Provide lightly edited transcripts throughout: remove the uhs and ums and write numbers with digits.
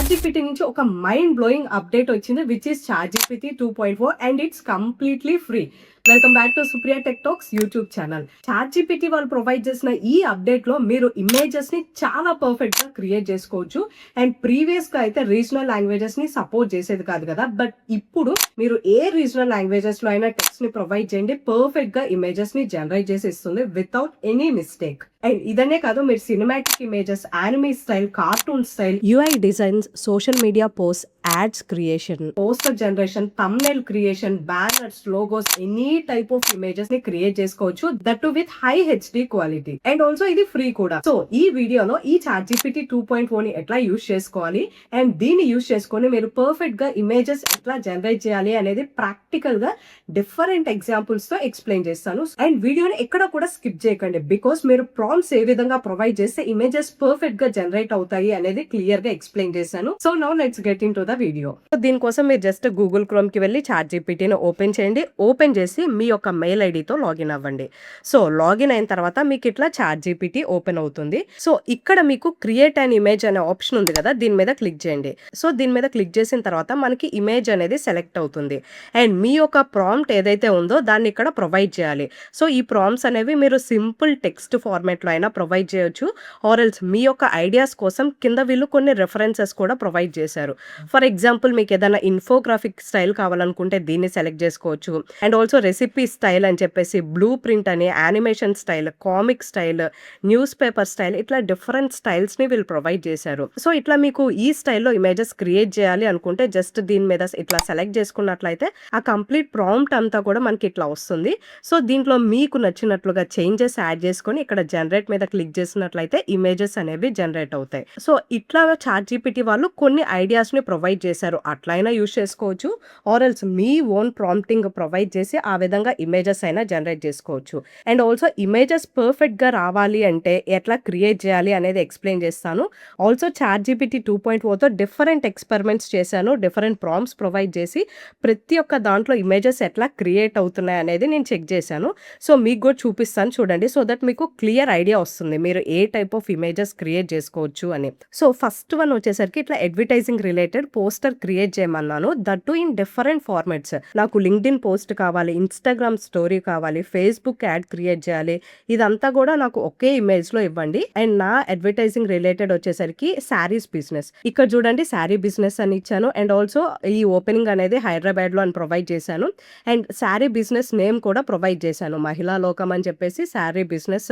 ChatGPT నుంచి ఒక mind blowing update వచ్చింది which is ChatGPT 2.4 and it's completely free. Welcome back to Supriya tech talks YouTube channel. ChatGPT వాళ్ళు provide చేసిన ఈ update లో మీరు ఇమేజెస్ ని చాలా పర్ఫెక్ట్ గా క్రియేట్ చేసుకోవచ్చు. అండ్ ప్రీవియస్ గా అయితే రీజనల్ లాంగ్వేజెస్ ని సపోర్ట్ చేసేది కాదు కదా, బట్ ఇప్పుడు మీరు ఏ రీజనల్ లాంగ్వేజెస్ లో అయినా టెక్స్ట్ ని ప్రొవైడ్ చేయండి, పర్ఫెక్ట్ గా ఇమేజెస్ ని జనరేట్ చేసి ఇస్తుంది వితౌట్ ఎనీ మిస్టేక్. అండ్ ఇదనే కాదు, మీరు cinematic images, anime style, cartoon style, UI designs, social media post, ads creation, poster generation, thumbnail creation, banners, logos, any type of images ని create చేసుకోవచ్చు, that to with high HD quality. And also ఇది free కూడా. So ఈ వీడియోలో ఈ ChatGPT 2.4 ని ఎట్లా use చేసుకోవాలి అండ్ దీన్ని యూస్ చేసుకొని మీరు పర్ఫెక్ట్ గా ఇమేజెస్ ఎట్లా జనరేట్ చేయాలి అనేది ప్రాక్టికల్ గా డిఫరెంట్ ఎగ్జాంపుల్స్ తో ఎక్స్ప్లెయిన్ చేస్తాను. అండ్ వీడియోని ఎక్కడ కూడా స్కిప్ చేయకండి, బికాస్ మీరు ప్రాంప్ట్స్ ఏ విధంగా ప్రొవైడ్ చేస్తే ఇమేజెస్ పర్ఫెక్ట్ గా జనరేట్ అవుతాయి అనేది క్లియర్ గా ఎక్స్ప్లెయిన్ చేశాను. So now let's get in to the video. దీనికోసం మీరు జస్ట్ గూగుల్ క్రోమ్ కి వెళ్ళి చాట్‌జిపిటిని ఓపెన్ చేయండి. ఓపెన్ చేసి మీ యొక్క మెయిల్ ఐడితో లాగిన్ అవ్వండి. సో లాగిన్ అయిన తర్వాత మీకు ఇట్లా చాట్‌జిపిటి ఓపెన్ అవుతుంది. సో ఇక్కడ మీకు క్రియేట్ అన్ ఇమేజ్ అనే ఆప్షన్ ఉంది కదా, దీని మీద క్లిక్ చేయండి. సో దీని మీద క్లిక్ చేసిన తర్వాత మనకి ఇమేజ్ అనేది సెలెక్ట్ అవుతుంది. అండ్ మీ యొక్క ప్రాంప్ట్ ఏదైతే ఉందో దాన్ని ఇక్కడ ప్రొవైడ్ చేయాలి. సో ఈ ప్రాంప్ట్స్ అనేవి మీరు సింపుల్ టెక్స్ట్ ఫార్మాట్ లో అయినా ప్రొవైడ్ చేయొచ్చు, ఆర్ ఎల్స్ మీ యొక్క ఐడియాస్ కోసం కింద వీళ్ళు కొన్ని రెఫరెన్సెస్ కూడా ప్రొవైడ్ చేశారు. ఫర్ ఎగ్జాంపుల్ మీకు ఏదైనా ఇన్ఫోగ్రాఫిక్ స్టైల్ కావాలనుకుంటే దీన్ని సెలెక్ట్ చేసుకోవచ్చు. అండ్ ఆల్సో రెసిపీ స్టైల్ అని చెప్పేసి, బ్లూ ప్రింట్ అని, animation style, comic style, news paper style, ఇట్లా డిఫరెంట్ స్టైల్స్ ని వీళ్ళు ప్రొవైడ్ చేశారు. సో ఇట్లా మీకు ఈ స్టైల్లో ఇమేజెస్ క్రియేట్ చేయాలి అనుకుంటే జస్ట్ దీని మీద ఇట్లా సెలెక్ట్ చేసుకున్నట్లయితే ఆ కంప్లీట్ ప్రాంప్ట్ అంతా కూడా మనకి ఇట్లా వస్తుంది. సో దీంట్లో మీకు నచ్చినట్లుగా చేంజెస్ యాడ్ చేసుకొని ఇక్కడ జనరేట్ మీద క్లిక్ చేసినట్లయితే ఇమేజెస్ అనేవి జనరేట్ అవుతాయి. సో ఇట్లా చాట్‌జిపిటి వాళ్ళు కొన్ని ఐడియాస్ ని ప్రొవైడ్ చేశారు, అట్లయినా యూస్ చేసుకోవచ్చు, or else me own prompting provide చేసి ఆ విధంగా ఇమేజెస్ అయినా జనరేట్ చేసుకోవచ్చు. అండ్ ఆల్సో ఇమేజెస్ పర్ఫెక్ట్ గా రావాలి అంటే ఎట్లా క్రియేట్ చేయాలి అనేది ఎక్స్ప్లెయిన్ చేస్తాను. ఆల్సో చాట్‌జిపిటి 2.4తో డిఫరెంట్ ఎక్స్పెరిమెంట్స్ చేశాను, డిఫరెంట్ ప్రాంప్ట్స్ ప్రొవైడ్ చేసి ప్రతి ఒక్క దాంట్లో ఇమేజెస్ ఎట్లా క్రియేట్ అవుతున్నాయి అనేది నేను చెక్ చేశాను. సో మీకు కూడా చూపిస్తాను చూడండి, సో దట్ మీకు క్లియర్ ఐడియా వస్తుంది మీరు ఏ టైప్ ఆఫ్ ఇమేజెస్ క్రియేట్ చేసుకోవచ్చు అని. సో ఫస్ట్ వన్ వచ్చేసరికి ఇట్లా అడ్వర్టైజింగ్ రిలేటెడ్ పోస్టర్ క్రియేట్ చేయమన్నాను, that too in different formats. నాకు లింక్డ్ఇన్ పోస్ట్ కావాలి, ఇన్స్టాగ్రామ్ స్టోరీ కావాలి, ఫేస్బుక్ యాడ్ క్రియేట్ చేయాలి, ఇదంతా కూడా నాకు ఒకే ఇమేజ్ లో ఇవ్వండి. అండ్ నా అడ్వర్టైజింగ్ రిలేటెడ్ వచ్చేసరికి శారీస్ బిజినెస్, ఇక్కడ చూడండి శారీ బిజినెస్ అని ఇచ్చాను. అండ్ ఆల్సో ఈ ఓపెనింగ్ అనేది హైదరాబాద్ లో అని ప్రొవైడ్ చేశాను. అండ్ శారీ బిజినెస్ నేమ్ కూడా ప్రొవైడ్ చేశాను, మహిళా లోకం అని చెప్పేసి శారీ బిజినెస్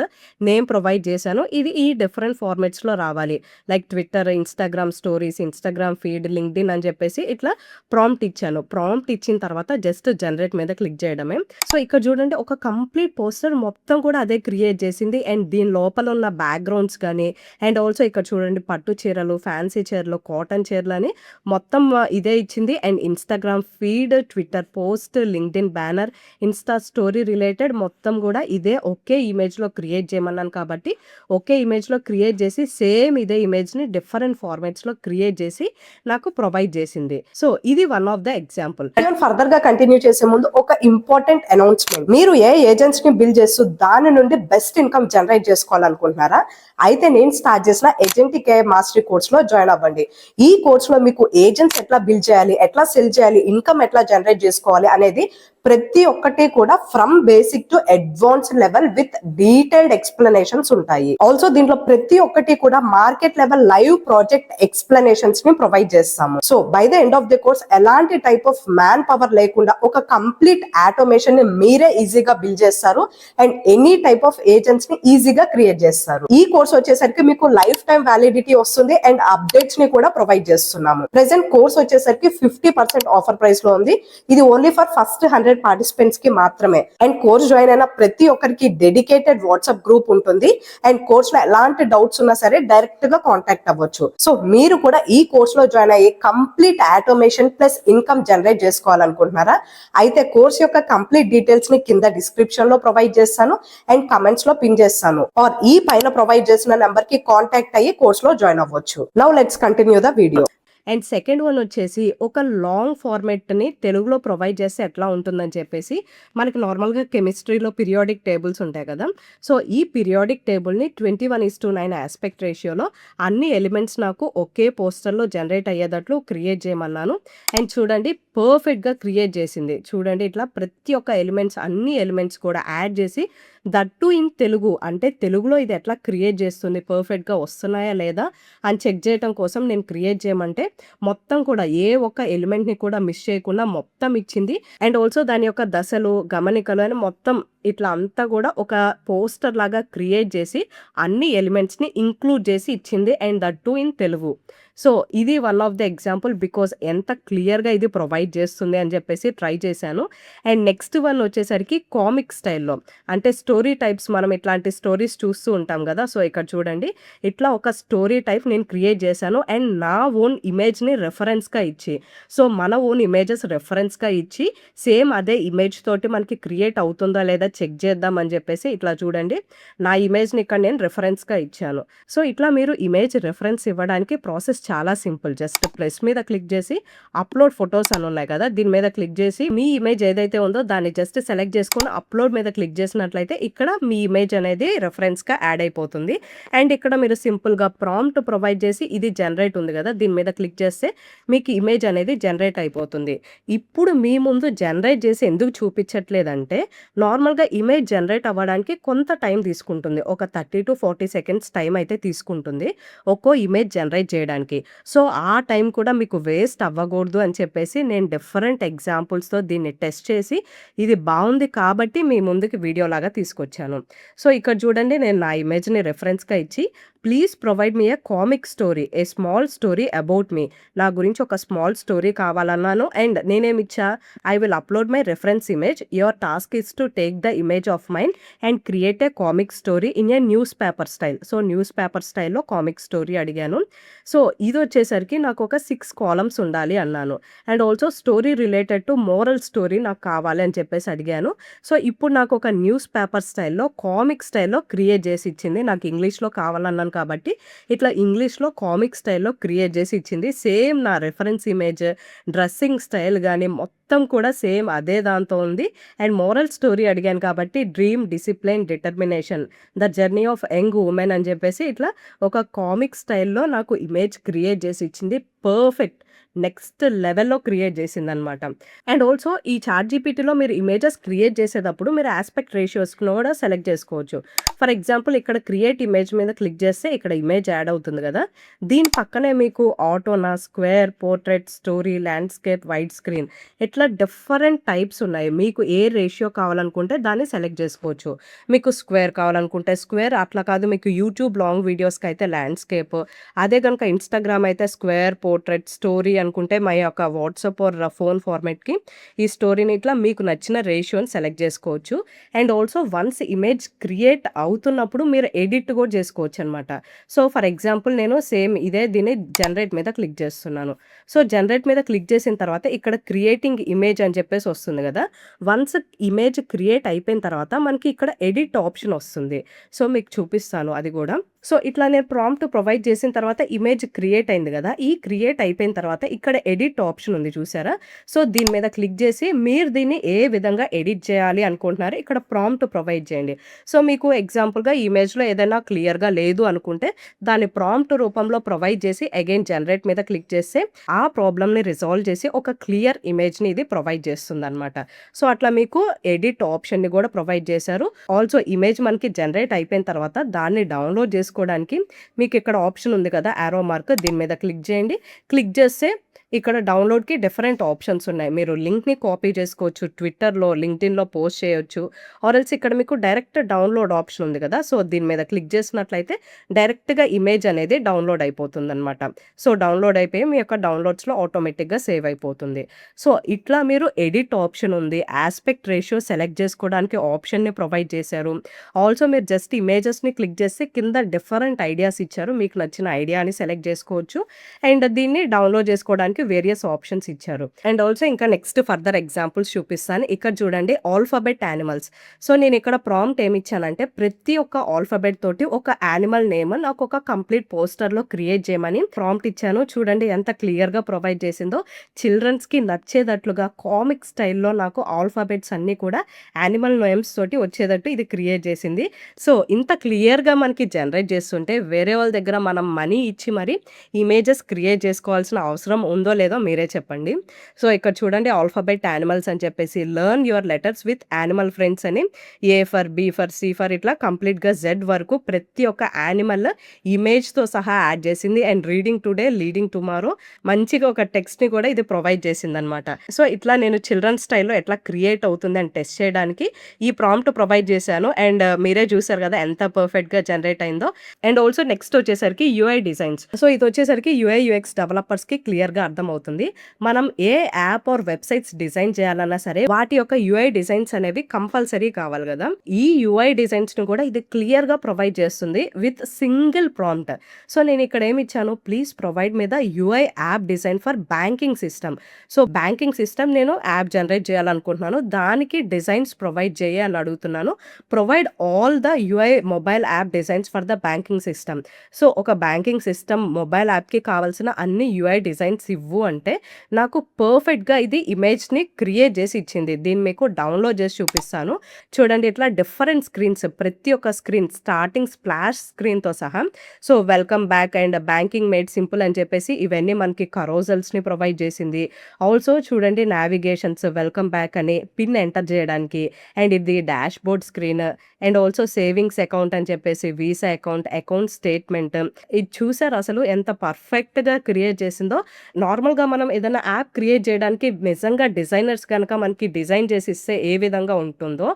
నేమ్ ప్రొవైడ్ చేశాను. ఇది ఈ డిఫరెంట్ ఫార్మాట్స్ లో రావాలి, like Twitter, Instagram stories, Instagram feed, LinkedIn అని చెప్పేసి ఇట్లా ప్రాంప్ట్ ఇచ్చాను. ప్రాంప్ట్ ఇచ్చిన తర్వాత జస్ట్ జనరేట్ మీద క్లిక్ చేయడమే. సో ఇక్కడ చూడండి ఒక కంప్లీట్ పోస్టర్ మొత్తం కూడా అదే క్రియేట్ చేసింది. అండ్ దీని లోపల ఉన్న బ్యాక్గ్రౌండ్స్ కానీ, అండ్ ఆల్సో ఇక్కడ చూడండి పట్టు చీరలు, ఫ్యాన్సీ చీరలు, కాటన్ చీరలు అని మొత్తం ఇదే ఇచ్చింది. And Instagram feed, Twitter post, LinkedIn banner, Insta story related మొత్తం కూడా ఇదే ఒకే ఇమేజ్ లో క్రియేట్ చేయమన్నాను కాబట్టి ఒకే ఇమేజ్ లో క్రియేట్ చేసి సేమ్ ఇదే ఇమేజ్ ని డిఫరెంట్ ఫార్మాట్స్ లో క్రియేట్ చేసి నాకు ప్రొవైడ్ చేసింది. సో ఇది one of the example. Further గా కంటిన్యూ చేసే ముందు ఒక ఇంపార్టెంట్ అనౌన్స్మెంట్. మీరు ఏ ఏజెంట్స్ ని బిల్డ్ చేస్తూ దాని నుండి బెస్ట్ ఇన్కమ్ జనరేట్ చేసుకోవాలనుకుంటున్నారా? అయితే నేను స్టార్ట్ చేసిన ఏజెంటిక్ మాస్టరీ కోర్స్ లో జాయిన్ అవ్వండి. ఈ కోర్స్ లో మీకు ఏజెంట్స్ ఎట్లా బిల్డ్ చేయాలి, ఎట్లా సెల్ చేయాలి, ఇన్కమ్ ఎట్లా జనరేట్ చేసుకోవాలి అనేది ప్రతి ఒక్కటి కూడా from basic to advance level with detailed explanations ఉంటాయి. ఆల్సో దీంట్లో ప్రతి ఒక్కటి కూడా market level live project explanations ని ప్రొవైడ్ చేస్తాము. So by the end of the course ఎలాంటి టైప్ ఆఫ్ మ్యాన్ పవర్ లేకుండా ఒక కంప్లీట్ ఆటోమేషన్ ని మీరే ఈజీగా బిల్డ్ చేస్తారు. And any type of agents ని ఈజీగా క్రియేట్ చేస్తారు. ఈ కోర్స్ వచ్చేసరికి మీకు లైఫ్ టైం వ్యాలిడిటీ వస్తుంది అండ్ అప్డేట్స్ ని కూడా ప్రొవైడ్ చేస్తున్నాము. ప్రెసెంట్ కోర్స్ వచ్చేసరికి 50% ఆఫర్ ప్రైస్ లో ఉంది. ఇది ఓన్లీ ఫర్ ఫస్ట్ 100 పార్టిసిపెంట్స్ కి మాత్రమే. అండ్ కోర్స్ జాయిన్ అయిన ప్రతి ఒక్కరికి డెడికేటెడ్ వాట్సాప్ గ్రూప్ ఉంటుంది. అండ్ కోర్స్ లో ఎలాంటి డౌట్స్ ఉన్నా సరే డైరెక్ట్ గా కాంటాక్ట్ అవ్వచ్చు. సో మీరు కూడా ఈ కోర్స్ లో జాయిన్ అయ్యి complete automation plus income generate చేసుకోవాలనుకుంటున్నారా? అయితే కోర్స్ యొక్క కంప్లీట్ డీటెయిల్స్ ని కింద డిస్క్రిప్షన్ లో ప్రొవైడ్ చేస్తాను అండ్ కమెంట్స్ లో పిన్ చేస్తాను, ఆర్ ఈ పైన ప్రొవైడ్ చేసిన నెంబర్ కి కాంటాక్ట్ అయ్యి కోర్స్ లో జాయిన్ అవ్వచ్చు. Now let's continue the video. And second one వచ్చేసి ఒక లాంగ్ ఫార్మాట్‌ని తెలుగులో ప్రొవైడ్ చేస్తే ఎట్లా ఉంటుందని చెప్పేసి మనకి నార్మల్‌గా కెమిస్ట్రీలో పీరియాడిక్ టేబుల్స్ ఉంటాయి కదా! సో, ఈ పీరియాడిక్ టేబుల్‌ని 21:9 యాస్పెక్ట్ రేషియోలో అన్ని ఎలిమెంట్స్ నాకు ఒకే పోస్టర్‌లో జనరేట్ అయ్యేటట్లు క్రియేట్ చేయమన్నాను. అండ్ చూడండి పర్ఫెక్ట్‌గా క్రియేట్ చేసింది. చూడండి ఇట్లా ప్రతి ఒక్క ఎలిమెంట్స్ అన్ని ఎలిమెంట్స్ కూడా యాడ్ చేసి దట్ టూ ఇన్ తెలుగు. అంటే తెలుగులో ఇది ఎట్లా క్రియేట్ చేస్తుంది, పర్ఫెక్ట్‌గా వస్తున్నాయా లేదా అని చెక్ చేయటం కోసం నేను క్రియేట్ చేయమంటే మొత్తం కూడా ఏ ఒక్క ఎలిమెంట్‌ని కూడా మిస్ చేయకుండా మొత్తం ఇచ్చింది. అండ్ ఆల్సో దాని యొక్క దశలు, గమనికలు అని మొత్తం ఇట్లా అంతా కూడా ఒక పోస్టర్ లాగా క్రియేట్ చేసి అన్ని ఎలిమెంట్స్‌ని ఇంక్లూడ్ చేసి ఇచ్చింది. And that too in Telugu. So, ఇది one of the example because ఎంత క్లియర్‌గా ఇది ప్రొవైడ్ చేస్తుంది అని చెప్పేసి ట్రై చేశాను. అండ్ నెక్స్ట్ వన్ వచ్చేసరికి కామిక్ స్టైల్‌లో అంటే స్టోరీ టైప్స్ మనం ఇట్లాంటి స్టోరీస్ చూస్తూ ఉంటాం కదా! సో, ఇక్కడ చూడండి ఇట్లా ఒక స్టోరీ టైప్ నేను క్రియేట్ చేశాను. అండ్ నా ఓన్ ఇమేజ్‌ని రెఫరెన్స్‌గా ఇచ్చి, సో, మన ఓన్ ఇమేజెస్ రెఫరెన్స్‌గా ఇచ్చి సేమ్ అదే ఇమేజ్ తోటి మనకి క్రియేట్ అవుతుందా లేదా చెక్ చేద్దాం అని చెప్పేసి ఇట్లా చూడండి నా ఇమేజ్‌ని ఇక్కడ నేను రెఫరెన్స్‌గా ఇచ్చాను. సో, ఇట్లా మీరు ఇమేజ్ రెఫరెన్స్ ఇవ్వడానికి ప్రాసెస్ చాలా సింపుల్. జస్ట్ ప్లస్ మీద క్లిక్ చేసి అప్‌లోడ్ ఫోటోస్ అని ఉన్నాయి కదా! దీని మీద క్లిక్ చేసి మీ ఇమేజ్ ఏదైతే ఉందో దాన్ని జస్ట్ సెలెక్ట్ చేసుకొని అప్‌లోడ్ మీద క్లిక్ చేసినట్లయితే ఇక్కడ మీ ఇమేజ్ అనేది రెఫరెన్స్‌గా యాడ్ అయిపోతుంది. అండ్ ఇక్కడ మీరు సింపుల్‌గా ప్రాంప్ట్ ప్రొవైడ్ చేసి ఇది జనరేట్ ఉంది కదా! దీని మీద క్లిక్ చేస్తే మీకు ఇమేజ్ అనేది జనరేట్ అయిపోతుంది. ఇప్పుడు మీ ముందు జనరేట్ చేసి ఎందుకు చూపించట్లేదంటే నార్మల్‌గా ఇమేజ్ జనరేట్ అవ్వడానికి కొంత టైం తీసుకుంటుంది. ఒక 30-40 సెకండ్స్ టైం అయితే తీసుకుంటుంది. ఒక్కో ఇమేజ్ జనరేట్ చేయడానికి. సో, ఆ టైం కూడా మీకు వేస్ట్ అవ్వకూడదు అని చెప్పేసి నేను డిఫరెంట్ ఎగ్జాంపుల్స్‌తో దీన్ని టెస్ట్ చేసి ఇది బావుంది కాబట్టి మీ ముందుకి వీడియోలాగా తీసుకొచ్చాను. సో, ఇక్కడ చూడండి నేను నా ఇమేజ్‌ని రెఫరెన్స్‌గా ఇచ్చి please provide me a comic story, a small story about me. నా గురించి ఒక స్మాల్ స్టోరీ కావాలన్నాను. అండ్ నేనేమిచ్చా I will upload my reference image. Your task is to take the image of mine and create a comic story in a news paper style. So, news paper స్టైల్‌లో comic story అడిగాను. So, ఇదొచ్చేసరికి నాకు ఒక 6 columns ఉండాలి అన్నాను. And also story related to moral story నాకు కావాలి అని చెప్పేసి అడిగాను. సో, ఇప్పుడు నాకు ఒక న్యూస్ పేపర్ స్టైల్‌లో కామిక్ స్టైల్‌లో క్రియేట్ చేసి ఇచ్చింది. నాకు ఇంగ్లీష్‌లో కావాలన్నాను కాబట్టి ఇట్లా ఇంగ్లీష్‌లో కామిక్ స్టైల్‌లో క్రియేట్ చేసి ఇచ్చింది. సేమ్ నా రిఫరెన్స్ ఇమేజ్, డ్రెస్సింగ్ స్టైల్ గాని మొత్తం కూడా సేమ్ అదే దాంతో ఉంది. అండ్ మోరల్ స్టోరీ అడిగాను కాబట్టి dream, discipline, determination, the journey of young women అని చెప్పేసి ఇట్లా ఒక కామిక్ స్టైల్‌లో నాకు ఇమేజ్ క్రియేట్ చేసి ఇచ్చింది. పర్ఫెక్ట్. నెక్స్ట్ లెవెల్‌లో క్రియేట్ చేసిందనమాట. అండ్ ఆల్సో ఈ చాట్‌జీపీటీలో మీరు ఇమేజెస్ క్రియేట్ చేసేటప్పుడు మీరు యాస్పెక్ట్ రేషియోస్‌ను కూడా సెలెక్ట్ చేసుకోవచ్చు. ఫర్ ఎగ్జాంపుల్ ఇక్కడ క్రియేట్ ఇమేజ్ మీద క్లిక్ చేస్తే ఇక్కడ ఇమేజ్ యాడ్ అవుతుంది కదా! దీని పక్కనే మీకు ఆటోనా, square, portrait, story, landscape, wide screen ఇట్లా డిఫరెంట్ టైప్స్ ఉన్నాయి. మీకు ఏ రేషియో కావాలనుకుంటే దాన్ని సెలెక్ట్ చేసుకోవచ్చు. మీకు స్క్వేర్ కావాలనుకుంటే స్క్వేర్, అట్లా కాదు మీకు యూట్యూబ్ లాంగ్ వీడియోస్‌కి అయితే ల్యాండ్‌స్కేప్, అదే గనుక ఇన్‌స్టాగ్రామ్ అయితే స్క్వేర్, పోర్ట్రైట్, స్టోరీ అనుకుంటే మా యొక్క వాట్సాప్ ఆర్ ఫోన్ ఫార్మాట్‌కి ఈ స్టోరీని ఇట్లా మీకు నచ్చిన రేషియోని సెలెక్ట్ చేసుకోవచ్చు. And also once image create అవుతున్నప్పుడు మీరు ఎడిట్ కూడా చేసుకోవచ్చనమాట. సో, ఫర్ ఎగ్జాంపుల్ నేను సేమ్ ఇదే దీన్ని జనరేట్ మీద క్లిక్ చేస్తున్నాను. సో, జనరేట్ మీద క్లిక్ చేసిన తర్వాత ఇక్కడ క్రియేటింగ్ ఇమేజ్ అని చెప్పేసి వస్తుంది కదా! వన్స్ ఇమేజ్ క్రియేట్ అయిపోయిన తర్వాత మనకి ఇక్కడ ఎడిట్ ఆప్షన్ వస్తుంది. సో, మీకు చూపిస్తాను అది కూడా. సో, ఇట్లా నేను ప్రాంప్ట్ ప్రొవైడ్ చేసిన తర్వాత ఇమేజ్ క్రియేట్ అయింది కదా! ఈ క్రియేట్ అయిపోయిన తర్వాత ఇక్కడ ఎడిట్ ఆప్షన్ ఉంది చూసారా? సో, దీని మీద క్లిక్ చేసి మీరు దీన్ని ఏ విధంగా ఎడిట్ చేయాలి అనుకుంటున్నారో ఇక్కడ ప్రాంప్ట్ ప్రొవైడ్ చేయండి. సో, మీకు ఎగ్జాంపుల్‌గా ఈ ఇమేజ్‌లో ఏదైనా క్లియర్‌గా లేదు అనుకుంటే దాన్ని ప్రాంప్ట్ రూపంలో ప్రొవైడ్ చేసి అగైన్ జనరేట్ మీద క్లిక్ చేస్తే ఆ ప్రాబ్లమ్‌ని రిజాల్వ్ చేసి ఒక క్లియర్ ఇమేజ్‌ని ఇది ప్రొవైడ్ చేస్తుందనమాట. సో, అట్లా మీకు ఎడిట్ ఆప్షన్‌ని కూడా ప్రొవైడ్ చేశారు. ఆల్సో ఇమేజ్ మనకి జనరేట్ అయిపోయిన తర్వాత దాన్ని డౌన్‌లోడ్ చేసుకోవడానికి మీకు ఇక్కడ ఆప్షన్ ఉంది కదా! యారో మార్క్, దీని మీద క్లిక్ చేయండి. క్లిక్ చేస్తే ఇక్కడ డౌన్‌లోడ్‌కి డిఫరెంట్ ఆప్షన్స్ ఉన్నాయి. మీరు లింక్‌ని కాపీ చేసుకోవచ్చు. ట్విట్టర్‌లో, లింక్డ్ఇన్‌లో పోస్ట్ చేయొచ్చు. ఆర్ ఎల్స్ ఇక్కడ మీకు డైరెక్ట్ డౌన్‌లోడ్ ఆప్షన్ ఉంది కదా! సో, దీని మీద క్లిక్ చేసినట్లయితే డైరెక్ట్‌గా ఇమేజ్ అనేది డౌన్‌లోడ్ అయిపోతుందనమాట. సో, డౌన్‌లోడ్ అయిపోయి మీ యొక్క డౌన్‌లోడ్స్‌లో ఆటోమేటిక్‌గా సేవ్ అయిపోతుంది. సో, ఇట్లా మీరు ఎడిట్ ఆప్షన్ ఉంది. యాస్పెక్ట్ రేషియో సెలెక్ట్ చేసుకోవడానికి ఆప్షన్‌ని ప్రొవైడ్ చేశారు. ఆల్సో మీరు జస్ట్ ఇమేజెస్‌ని క్లిక్ చేస్తే కింద డిఫరెంట్ ఐడియాస్ ఇచ్చారు. మీకు నచ్చిన ఐడియాని సెలెక్ట్ చేసుకోవచ్చు. అండ్ దీన్ని డౌన్‌లోడ్ చేసుకోవడానికి వేరియస్ ఆప్షన్స్ ఇచ్చారు. అండ్ ఆల్సో ఇంకా నెక్స్ట్ ఫర్దర్ ఎగ్జాంపుల్స్ చూపిస్తాను. ఇక్కడ చూడండి ఆల్ఫాబెట్ యానిమల్స్. సో నేను ఇక్కడ ప్రాంప్ట్ ఏమిచ్చానంటే ప్రతి ఒక్క ఆల్ఫాబెట్ తోటి ఒక యానిమల్ నేమ్ నాకు ఒక కంప్లీట్ పోస్టర్‌లో క్రియేట్ చేయమని ప్రాంప్ట్ ఇచ్చాను. చూడండి ఎంత క్లియర్‌గా ప్రొవైడ్ చేసిందో. చిల్డ్రన్స్‌కి నచ్చేటట్లుగా కామిక్ స్టైల్‌లో నాకు ఆల్ఫాబెట్స్ అన్నీ కూడా యానిమల్ నేమ్స్ తోటి వచ్చేటట్టు ఇది క్రియేట్ చేసింది. సో ఇంత క్లియర్‌గా మనకి జనరేట్ చేస్తుంటే వేరే వాళ్ళ దగ్గర మనం మనీ ఇచ్చి మరి ఇమేజెస్ క్రియేట్ చేసుకోవాల్సిన అవసరం ఉందో లేదో మీరే చెప్పండి. సో ఇక్కడ చూడండి ఆల్ఫాబెట్ యానిమల్స్ అని చెప్పేసి learn your letters with animal friends అని A for, B for, C for ఇట్లా కంప్లీట్‌గా జెడ్ వరకు ప్రతి ఒక్క యానిమల్ ఇమేజ్‌తో సహా యాడ్ చేసింది. And reading today, leading tomorrow మంచిగా ఒక టెక్స్ట్‌ని కూడా ఇది ప్రొవైడ్ చేసిందనమాట. సో ఇట్లా నేను చిల్డ్రన్ స్టైల్‌లో ఎట్లా క్రియేట్ అవుతుంది అని టెస్ట్ చేయడానికి ఈ ప్రాంప్ట్ ప్రొవైడ్ చేశాను. అండ్ మీరే చూసారు కదా ఎంత పర్ఫెక్ట్‌గా జనరేట్ అయిందో. అండ్ ఆల్సో నెక్స్ట్ వచ్చేసరికి యూఐ డిజైన్స్. సో ఇది వచ్చేసరికి యూఐ, యూఎక్స్ డెవలపర్స్‌కి క్లియర్‌గా అర్థమవుతుంది. మనం ఏ యాప్ ఆర్ వెబ్‌సైట్స్ డిజైన్ చేయాలన్నా సరే వాటి యొక్క యూఐ డిజైన్స్ అనేవి కంపల్సరీ కావాలి కదా! ఈ యూఐ డిజైన్స్‌ని కూడా ఇది క్లియర్‌గా ప్రొవైడ్ చేస్తుంది విత్ సింగిల్ ప్రాంప్ట్. సో నేను ఇక్కడ ఏమి ఇచ్చాను, please provide me the UI app design for banking system. So banking system నేను యాప్ జనరేట్ చేయాలనుకుంటున్నాను. దానికి డిజైన్స్ ప్రొవైడ్ చేయి అని అడుగుతున్నాను. Provide all the UI mobile app designs for the banking system. So ఒక బ్యాంకింగ్ సిస్టమ్ మొబైల్ యాప్‌కి కావాల్సిన అన్ని UI designs ఇవ్వు అంటే నాకు పర్ఫెక్ట్‌గా ఇది ఇమేజ్‌ని క్రియేట్ చేసి ఇచ్చింది. దీన్ని మీకు డౌన్‌లోడ్ చేసి చూపిస్తాను. చూడండి ఇట్లా డిఫరెంట్ స్క్రీన్స్ ప్రతి ఒక్క స్క్రీన్ స్టార్టింగ్ స్ప్లాష్ స్క్రీన్‌తో సహా. So welcome back and banking made simple అని చెప్పేసి ఇవన్నీ మనకి కరోజల్స్‌ని ప్రొవైడ్ చేసింది. ఆల్సో చూడండి నావిగేషన్స్ వెల్కమ్ బ్యాక్ అని పిన్ ఎంటర్ చేయడానికి. అండ్ ఇది dash board screen. And also savings account అని చెప్పేసి వీసా అకౌంట్, అకౌంట్ స్టేట్మెంట్. ఇది చూసారు అసలు ఎంత పర్ఫెక్ట్‌గా క్రియేట్ చేసిందో. నార్మల్‌గా మనం ఏదైనా యాప్ క్రియేట్ చేయడానికి నిజంగా డిజైనర్స్ కనుక మనకి డిజైన్ చేసి ఇస్తే ఏ విధంగా ఉంటుందో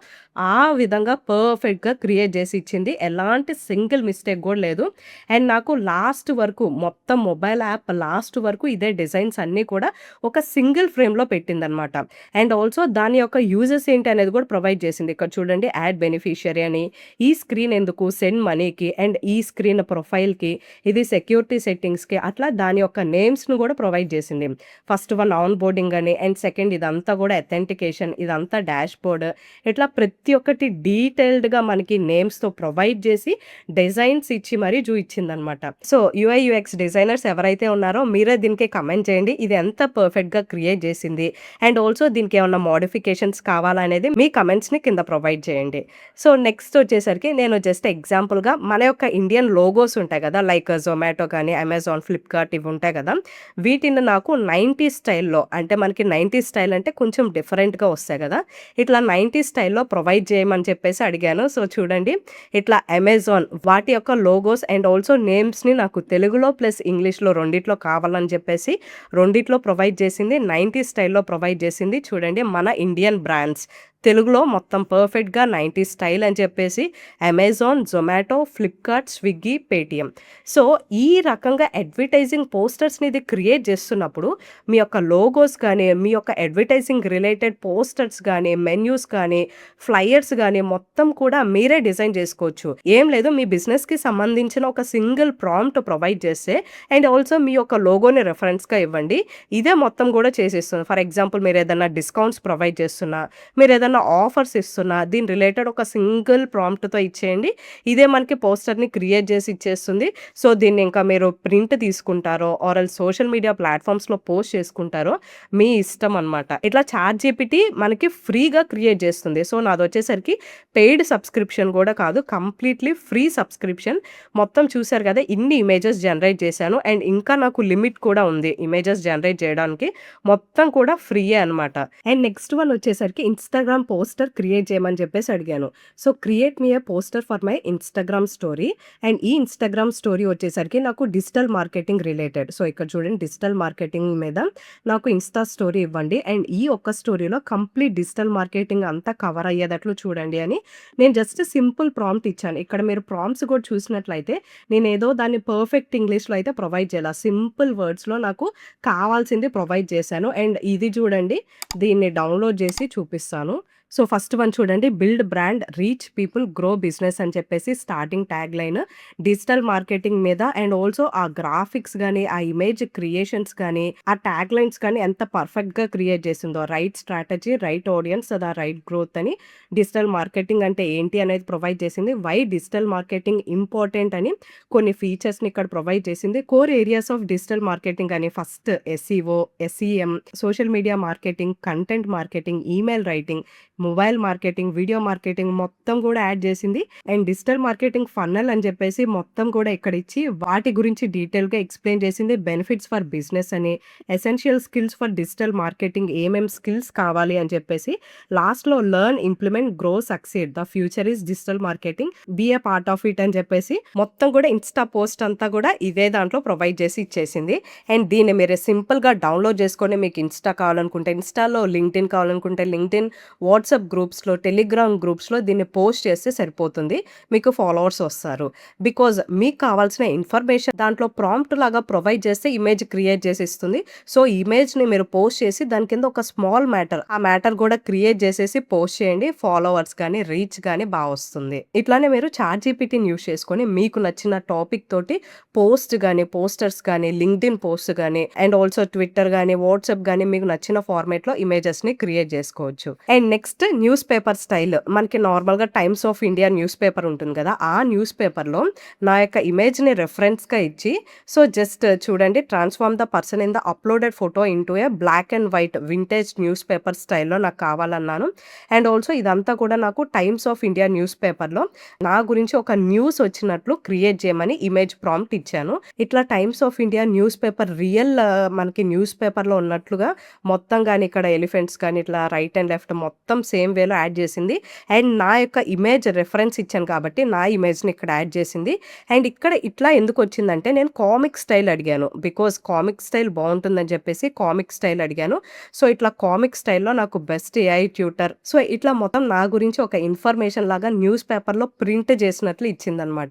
ఆ విధంగా పర్ఫెక్ట్‌గా క్రియేట్ చేసి ఇచ్చింది. ఎలాంటి సింగిల్ మిస్టేక్ కూడా లేదు. అండ్ నాకు లాస్ట్ వరకు మొత్తం మొబైల్ యాప్ లాస్ట్ వరకు ఇదే డిజైన్స్ అన్నీ కూడా ఒక సింగిల్ ఫ్రేమ్‌లో పెట్టిందనమాట. అండ్ ఆల్సో దాని యొక్క యూజెస్ ఏంటి అనేది కూడా ప్రొవైడ్ చేసింది. ఇక్కడ చూడండి యాడ్ బెనిఫిషియరీ అని, ఈ స్క్రీన్ ఎందుకు, సెండ్ మనీకి, అండ్ ఈ స్క్రీన్ ప్రొఫైల్‌కి, ఇది సెక్యూరిటీ సెట్టింగ్స్‌కి అట్లా దాని యొక్క నేమ్స్‌ను కూడా ప్రొవైడ్ చేసింది. ఫస్ట్ వన్ ఆన్ బోర్డింగ్ అని, అండ్ సెకండ్ ఇదంతా కూడా అథెంటికేషన్, ఇదంతా డాష్ బోర్డ్. ఇట్లా ప్రతి ఒక్కటి డీటెయిల్డ్‌గా మనకి నేమ్స్‌తో ప్రొవైడ్ చేసి డిజైన్స్ ఇచ్చి మరీ చూయించిందనమాట. సో యూఐ, యూఎక్స్ డిజైనర్స్ ఎవరైతే ఉన్నారో మీరే దీనికి కమెంట్ చేయండి. ఇది ఎంత పర్ఫెక్ట్‌గా క్రియేట్ చేసింది. అండ్ ఆల్సో దీనికి ఏమన్నా మోడిఫికేషన్స్ కావాలా అనేది మీ కమెంట్స్‌ని కింద ప్రొవైడ్ చేయండి. సో నెక్స్ట్ వచ్చేసరికి నేను జస్ట్ ఎగ్జాంపుల్‌గా మన యొక్క ఇండియన్ లోగోస్ ఉంటాయి కదా! లైక్ జొమాటో కానీ, అమెజాన్, ఫ్లిప్‌కార్ట్ ఇవి ఉంటాయి కదా! వీటిని నాకు 90s స్టైల్‌లో అంటే మనకి 90s స్టైల్ అంటే కొంచెం డిఫరెంట్‌గా వస్తాయి కదా! ఇట్లా 90s స్టైల్‌లో ప్రొవైడ్ చేయమని చెప్పేసి అడిగాను. సో చూడండి ఇట్లా అమెజాన్ వాటి యొక్క లోగోస్ అండ్ ఆల్సో నేమ్స్‌ని నాకు తెలుగులో ప్లస్ ఇంగ్లీష్‌లో రెండిట్లో కావాలని చెప్పేసి రెండిట్లో ప్రొవైడ్ చేసింది. 90s స్టైల్‌లో ప్రొవైడ్ చేసింది. చూడండి మన ఇండియన్ బ్రాండ్స్ తెలుగులో మొత్తం పర్ఫెక్ట్‌గా 90s స్టైల్ అని చెప్పేసి Amazon, Zomato, Flipkart, Swiggy, Paytm. So ఈ రకంగా అడ్వర్టైజింగ్ పోస్టర్స్‌ని ఇది క్రియేట్ చేస్తున్నప్పుడు మీ యొక్క లోగోస్ కానీ, మీ యొక్క అడ్వర్టైజింగ్ రిలేటెడ్ పోస్టర్స్ కానీ, మెన్యూస్ కానీ, ఫ్లైయర్స్ కానీ మొత్తం కూడా మీరే డిజైన్ చేసుకోవచ్చు. ఏం లేదు మీ బిజినెస్‌కి సంబంధించిన ఒక సింగిల్ ప్రాంప్ట్ ప్రొవైడ్ చేస్తే అండ్ ఆల్సో మీ యొక్క లోగోని రిఫరెన్స్‌గా ఇవ్వండి. ఇదే మొత్తం కూడా చేసేస్తుంది. ఫర్ ఎగ్జాంపుల్ మీరు ఏదైనా డిస్కౌంట్స్ ప్రొవైడ్ చేస్తున్నా, మీరు ఏదైనా ఆఫర్స్ ఇస్తున్నా దీని రిలేటెడ్ ఒక సింగిల్ ప్రాంప్ట్‌తో ఇచ్చేయండి. ఇదే మనకి పోస్టర్‌ని క్రియేట్ చేసి ఇచ్చేస్తుంది. సో దీన్ని ఇంకా మీరు ప్రింట్ తీసుకుంటారో ఆర్ ఎల్స్ సోషల్ మీడియా ప్లాట్‌ఫామ్స్‌లో పోస్ట్ చేసుకుంటారో మీ ఇష్టం అనమాట. ఇట్లా చాట్‌జీపీటీ మనకి ఫ్రీగా క్రియేట్ చేస్తుంది. సో నాదొచ్చేసరికి పెయిడ్ సబ్స్క్రిప్షన్ కూడా కాదు. Completely free subscription. మొత్తం చూసారు కదా! ఇన్ని ఇమేజెస్ జనరేట్ చేశాను. అండ్ ఇంకా నాకు లిమిట్ కూడా ఉంది ఇమేజెస్ జనరేట్ చేయడానికి. మొత్తం కూడా ఫ్రీయే అనమాట. అండ్ నెక్స్ట్ వన్ వచ్చేసరికి ఇన్‌స్టాగ్రామ్ పోస్టర్ క్రియేట్ చేయమని చెప్పేసి అడిగాను. So create me A poster for my Instagram story. And ఈ ఇన్‌స్టాగ్రామ్ స్టోరీ వచ్చేసరికి నాకు డిజిటల్ మార్కెటింగ్ రిలేటెడ్. సో ఇక్కడ చూడండి డిజిటల్ మార్కెటింగ్ మీద నాకు ఇన్‌స్టా స్టోరీ ఇవ్వండి. అండ్ ఈ ఒక్క స్టోరీలో కంప్లీట్ డిజిటల్ మార్కెటింగ్ అంతా కవర్ అయ్యేటట్లు చూడండి అని నేను జస్ట్ సింపుల్ ప్రాంప్ట్ ఇచ్చాను. ఇక్కడ మీరు ప్రాంప్ట్స్ కూడా చూసినట్లయితే నేనేదో దాన్ని పర్ఫెక్ట్ ఇంగ్లీష్‌లో అయితే ప్రొవైడ్ చేయలా. సింపుల్ వర్డ్స్‌లో నాకు కావాల్సింది ప్రొవైడ్ చేశాను. అండ్ ఇది చూడండి దీన్ని డౌన్‌లోడ్ చేసి చూపిస్తాను. సో ఫస్ట్ వన్ చూడండి, build brand, reach people, grow business అని చెప్పేసి starting tag line. Digital marketing మీద అండ్ ఆల్సో ఆ గ్రాఫిక్స్ గానీ, ఆ ఇమేజ్ క్రియేషన్స్ గానీ, ఆ ట్యాగ్ లైన్స్ కానీ ఎంత పర్ఫెక్ట్‌గా క్రియేట్ చేసిందో. Right strategy, right audience, right growth అని డిజిటల్ మార్కెటింగ్ అంటే ఏంటి అనేది ప్రొవైడ్ చేసింది. వై డిజిటల్ మార్కెటింగ్ ఇంపార్టెంట్ అని కొన్ని ఫీచర్స్‌ని ఇక్కడ ప్రొవైడ్ చేసింది. Core areas of digital marketing అని first SEO, SEM, social media marketing, content marketing, email writing, mobile marketing, video marketing మొత్తం కూడా యాడ్ చేసింది. అండ్ డిజిటల్ మార్కెటింగ్ ఫన్నల్ అని చెప్పేసి మొత్తం కూడా ఇక్కడ ఇచ్చి వాటి గురించి డీటెయిల్‌గా ఎక్స్‌ప్లెయిన్ చేసింది. బెనిఫిట్స్ ఫర్ బిజినెస్ అని, essential skills for digital marketing, ఏమేం స్కిల్స్ కావాలి అని చెప్పేసి లాస్ట్‌లో learn, implement, grow, succeed, the future is digital marketing, be a part of it అని చెప్పేసి మొత్తం కూడా ఇన్‌స్టా పోస్ట్ అంతా కూడా ఇదే దాంట్లో ప్రొవైడ్ చేసి ఇచ్చేసింది. అండ్ దీన్ని మీరు సింపుల్‌గా డౌన్‌లోడ్ చేసుకొని మీకు ఇన్‌స్టా కావాలనుకుంటే ఇన్‌స్టాలో, లింక్డ్ఇన్ కావాలనుకుంటే లింక్డ్ఇన్, వాట్సాప్ గ్రూప్స్‌లో, టెలిగ్రామ్ గ్రూప్స్‌లో దీన్ని పోస్ట్ చేస్తే సరిపోతుంది. మీకు ఫాలోవర్స్ వస్తారు. బికాజ్ మీకు కావాల్సిన ఇన్ఫర్మేషన్ దాంట్లో ప్రాంప్ట్ లాగా ప్రొవైడ్ చేస్తే ఇమేజ్ క్రియేట్ చేసి ఇస్తుంది. సో ఇమేజ్‌ని మీరు పోస్ట్ చేసి దాని కింద ఒక స్మాల్ మ్యాటర్, ఆ మ్యాటర్ కూడా క్రియేట్ చేసేసి పోస్ట్ చేయండి. ఫాలోవర్స్ గానీ, రీచ్ గానీ వస్తుంది. ఇట్లానే మీరు చాట్‌జీపీటీని యూజ్ చేసుకొని మీకు నచ్చిన టాపిక్ తోటి పోస్ట్ గానీ, పోస్టర్స్ గానీ, లింక్డ్ఇన్ పోస్ట్ గానీ, అండ్ ఆల్సో ట్విట్టర్ గానీ, వాట్సాప్ గానీ మీకు నచ్చిన ఫార్మాట్‌లో ఇమేజెస్‌ని క్రియేట్ చేసుకోవచ్చు. And next news paper style. మనకి నార్మల్‌గా times of India news paper ఉంటుంది కదా! ఆ న్యూస్ పేపర్‌లో నా యొక్క ఇమేజ్‌ని రెఫరెన్స్‌గా ఇచ్చి, సో జస్ట్ చూడండి, transform the person in the uploaded photo into a black and white vintage news paper స్టైల్‌లో నాకు కావాలన్నాను. అండ్ ఆల్సో ఇదంతా కూడా నాకు టైమ్స్ ఆఫ్ ఇండియా న్యూస్ పేపర్‌లో నా గురించి ఒక న్యూస్ వచ్చినట్లు క్రియేట్ చేయమని ఇమేజ్ ప్రాంప్ట్ ఇచ్చాను. ఇట్లా times of India news paper real మనకి న్యూస్ పేపర్‌లో ఉన్నట్లుగా మొత్తం గాని ఇక్కడ ఎలిఫెంట్స్ కానీ ఇట్లా రైట్ అండ్ లెఫ్ట్ మొత్తం సేమ్ వేలో యాడ్ చేసింది. అండ్ నా యొక్క ఇమేజ్ రెఫరెన్స్ ఇచ్చాను కాబట్టి నా ఇమేజ్‌ని ఇక్కడ యాడ్ చేసింది. అండ్ ఇక్కడ ఇట్లా ఎందుకు వచ్చిందంటే నేను కామిక్ స్టైల్ అడిగాను. బికాజ్ కామిక్ స్టైల్ బాగుంటుందని చెప్పేసి కామిక్ స్టైల్ అడిగాను. సో ఇట్లా కామిక్ స్టైల్‌లో నాకు బెస్ట్ ఏఐ ట్యూటర్, సో ఇట్లా మొత్తం నా గురించి ఒక ఇన్ఫర్మేషన్ లాగా న్యూస్ పేపర్‌లో ప్రింట్ చేసినట్లు ఇచ్చిందనమాట.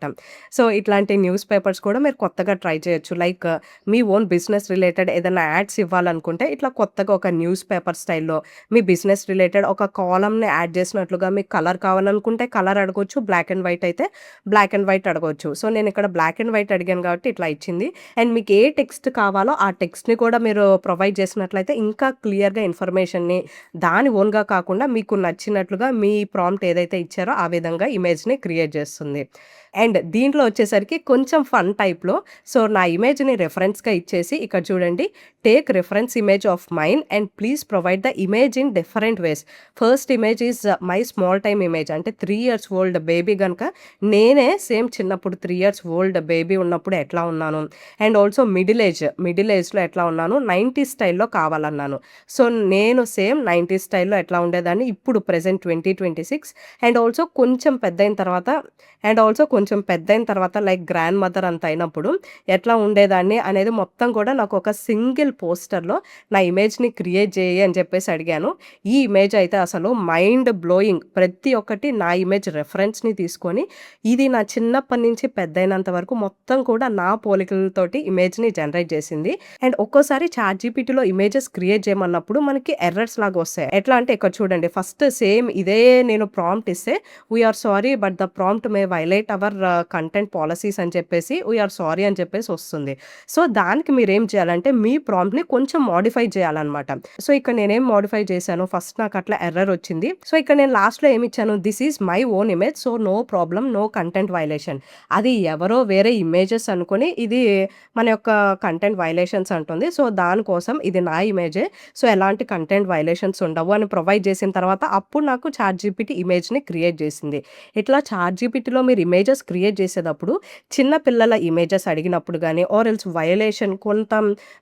సో ఇట్లాంటి న్యూస్ పేపర్స్ కూడా మీరు కొత్తగా ట్రై చేయొచ్చు. లైక్ మీ ఓన్ బిజినెస్ రిలేటెడ్ ఏదైనా యాడ్స్ ఇవ్వాలనుకుంటే ఇట్లా కొత్తగా ఒక న్యూస్ పేపర్ స్టైల్‌లో మీ బిజినెస్ రిలేటెడ్ ఒక కాలమ్‌ని యాడ్ చేసినట్లుగా మీకు కలర్ కావాలనుకుంటే కలర్ అడగొచ్చు. బ్లాక్ అండ్ వైట్ అయితే బ్లాక్ అండ్ వైట్ అడగొచ్చు. సో నేను ఇక్కడ బ్లాక్ అండ్ వైట్ అడిగాను కాబట్టి ఇట్లా ఇచ్చింది. అండ్ మీకు ఏ టెక్స్ట్ కావాలో ఆ టెక్స్ట్‌ని కూడా మీరు ప్రొవైడ్ చేసినట్లయితే ఇంకా క్లియర్‌గా ఇన్ఫర్మేషన్‌ని దాని ఓన్‌గా కాకుండా మీకు నచ్చినట్లుగా మీ ప్రాంప్ట్ ఏదైతే ఇచ్చారో ఆ విధంగా ఇమేజ్‌ని క్రియేట్ చేస్తుంది. అండ్ దీంట్లో వచ్చేసరికి కొంచెం ఫన్ టైప్‌లో, సో నా ఇమేజ్‌ని రెఫరెన్స్‌గా ఇచ్చేసి ఇక్కడ చూడండి, take reference image of mine and please provide the image in different ways. First image is my small time image, అంటే 3 ఇయర్స్ ఓల్డ్ బేబీ గనుక నేనే సేమ్ చిన్నప్పుడు 3 ఇయర్స్ ఓల్డ్ బేబీ ఉన్నప్పుడు ఎట్లా ఉన్నాను, అండ్ ఆల్సో మిడిల్ ఏజ్‌లో ఎట్లా ఉన్నాను, 90s స్టైల్‌లో కావాలన్నాను. సో నేను సేమ్ 90s స్టైల్‌లో ఎట్లా ఉండేదాన్ని ఇప్పుడు ప్రెజెంట్ 2026. అండ్ ఆల్సో కొంచెం పెద్దయిన తర్వాత లైక్ గ్రాండ్ మదర్ అంత అయినప్పుడు ఎట్లా ఉండేదాన్ని అనేది మొత్తం కూడా నాకు ఒక సింగిల్ పోస్టర్‌లో నా ఇమేజ్‌ని క్రియేట్ చేయి అని చెప్పేసి అడిగాను. ఈ ఇమేజ్ అయితే అసలు మైండ్ బ్లోయింగ్. ప్రతి ఒక్కటి నా ఇమేజ్ రెఫరెన్స్‌ని తీసుకొని ఇది నా చిన్నప్పటి నుంచి పెద్దయినంత వరకు మొత్తం కూడా నా పోలికలతోటి ఇమేజ్‌ని జనరేట్ చేసింది. అండ్ ఒక్కోసారి చాట్‌జీపీటీలో ఇమేజెస్ క్రియేట్ చేయమన్నప్పుడు మనకి ఎర్రర్స్ లాగా వస్తాయి. ఎట్లా అంటే ఇక్కడ చూడండి, ఫస్ట్ సేమ్ ఇదే నేను ప్రాంప్ట్ ఇస్తే we are sorry but the prompt may violate our content policies అని చెప్పేసి వి ఆర్ సారీ అని చెప్పేసి వస్తుంది. సో దానికి మీరేం చేయాలంటే మీ ప్రాంప్ట్‌ని కొంచెం మోడిఫై చేయాలన్నమాట. సో ఇక్కడ నేనేం మోడిఫై చేశాను, ఫస్ట్ నాకు అట్లా ఎర్రర్ వచ్చింది. సో ఇక్కడ నేను లాస్ట్‌లో ఏమి ఇచ్చాను, this is my own image, so no problem, no content violation. అది ఎవరో వేరే ఇమేజెస్ అనుకుని ఇది మన యొక్క కంటెంట్ వైలేషన్స్ అంటుంది. సో దానికోసం ఇది నా ఇమేజే, సో ఎలాంటి కంటెంట్ వైలేషన్స్ ఉండవు అని ప్రొవైడ్ చేసిన తర్వాత అప్పుడు నాకు చాట్‌జీపీటీ ఇమేజ్‌ని క్రియేట్ చేసింది. ఇట్లా చాట్‌జీపీటీలో మీరు ఇమేజెస్ క్రియేట్ చేసేటప్పుడు చిన్న పిల్లల ఇమేజెస్ అడిగినప్పుడు గానీ ఆర్ ఎల్స్ కొంత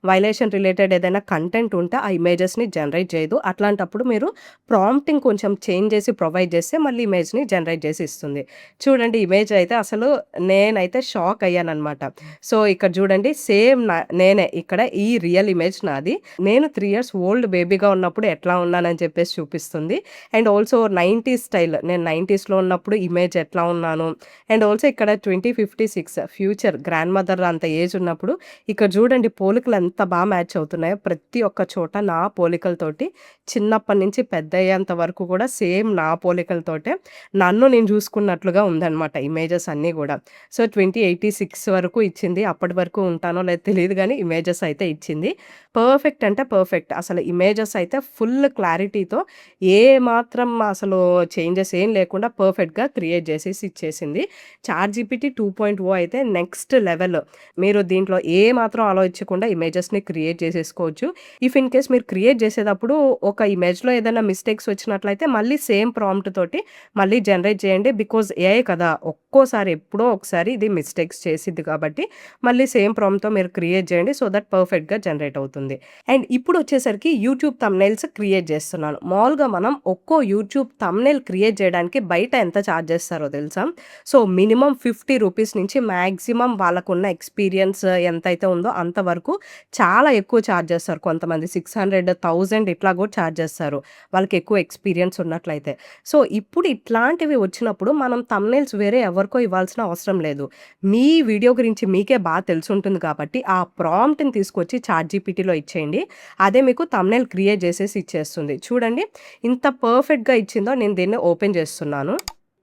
వైలేషన్ రిలేటెడ్ ఏదైనా కంటెంట్ ఉంటే ఆ ఇమేజెస్‌ని జనరేట్ చేయదు. అట్లాంటప్పుడు మీరు ప్రాంప్టింగ్ కొంచెం చేంజ్ చేసి ప్రొవైడ్ చేస్తే మళ్ళీ ఇమేజ్‌ని జనరేట్ చేసి ఇస్తుంది. చూడండి ఇమేజ్ అయితే అసలు నేనైతే షాక్ అయ్యాననమాట. సో ఇక్కడ చూడండి సేమ్ నేనే ఇక్కడ ఈ రియల్ ఇమేజ్ నాది. నేను 3 ఇయర్స్ ఓల్డ్ బేబీగా ఉన్నప్పుడు ఎట్లా ఉన్నానని చెప్పేసి చూపిస్తుంది. అండ్ ఆల్సో 90s స్టైల్, నేను 90స్‌లో ఉన్నప్పుడు ఇమేజ్ ఎట్లా ఉన్నాను, అండ్ ఆల్సో ఇక్కడ 2056 ఫ్యూచర్ గ్రాండ్ మదర్ అంత ఏజ్ ఉన్నప్పుడు ఇక్కడ చూడండి పోలికలు ఎంత మ్యాచ్ అవుతున్నాయో ప్రతి ఒక్క చోట నా పోలికలతోటి చిన్నప్పటి నుంచి పెద్దయ్యేంత వరకు కూడా సేమ్ నా పోలికలతోటే నన్ను నేను చూసుకున్నట్లుగా ఉందన్నమాట ఇమేజెస్ అన్నీ కూడా. సో 2086 వరకు ఇచ్చింది. అప్పటి వరకు ఉంటానో లేదో తెలీదు గానీ ఇమేజెస్ అయితే ఇచ్చింది. పర్ఫెక్ట్ అంటే పర్ఫెక్ట్. అసలు ఇమేజెస్ అయితే ఫుల్ క్లారిటీతో ఏ మాత్రం అసలు చేంజెస్ ఏం లేకుండా పర్ఫెక్ట్‌గా క్రియేట్ చేసేసి ఇచ్చేసింది. చాట్‌జీపీటీ 2.0 అయితే నెక్స్ట్ లెవెల్. మీరు దీంట్లో ఏ మాత్రం ఆలోచించకుండా ఇమేజెస్‌ని క్రియేట్ చేసేసుకోవచ్చు. ఇఫ్ ఇన్ కేస్ మీరు క్రియేట్ చేసేటప్పుడు ఒక ఇమేజ్‌లో ఏదైనా మిస్టేక్స్ వచ్చినట్లయితే మళ్ళీ సేమ్ ప్రాంప్ట్ తోటి మళ్ళీ జనరేట్ చేయండి. బికాజ్ ఏఐ కదా! ఒక్కోసారి ఎప్పుడో ఒకసారి ఇది మిస్టేక్స్ చేసిద్ది కాబట్టి మళ్ళీ సేమ్ ప్రాంప్ట్‌తో మీరు క్రియేట్ చేయండి. సో దట్ పర్ఫెక్ట్‌గా జనరేట్ అవుతుంది. అండ్ ఇప్పుడొచ్చేసరికి యూట్యూబ్ థంబ్‌నెయిల్స్ క్రియేట్ చేస్తున్నాను. మామూలుగా మనం ఒక్కో యూట్యూబ్ థంబ్‌నెయిల్ క్రియేట్ చేయడానికి బయట ఎంత చార్జ్ చేస్తారో తెలుసా? సో మినిమమ్ ₹50 నుంచి మాక్సిమం వాళ్ళకున్న ఎక్స్‌పీరియన్స్ ఎంతైతే ఉందో అంతవరకు చాలా ఎక్కువ చార్జ్ చేస్తారు. కొంతమంది 600, 1000 ఇట్లా కూడా చార్జ్ చేస్తారు. వాళ్ళకి ఎక్కువ ఎక్స్‌పీరియన్స్ ఉన్నట్లయితే. సో ఇప్పుడు ఇట్లాంటివి వచ్చినప్పుడు మనం థంబ్‌నెయిల్స్ వేరే ఎవరికో ఇవ్వాల్సిన అవసరం లేదు. మీ వీడియో గురించి మీకే తెలిసుంటుంది కాబట్టి ఆ ప్రాంప్ట్‌ని తీసుకొచ్చి చాట్‌జీపీటీలో ఇచ్చేయండి. అదే మీకు థంబ్‌నెయిల్ క్రియేట్ చేసేసి ఇచ్చేస్తుంది. చూడండి ఇంత పర్ఫెక్ట్‌గా ఇచ్చిందో నేను దీన్ని ఓపెన్ చేస్తున్నాను.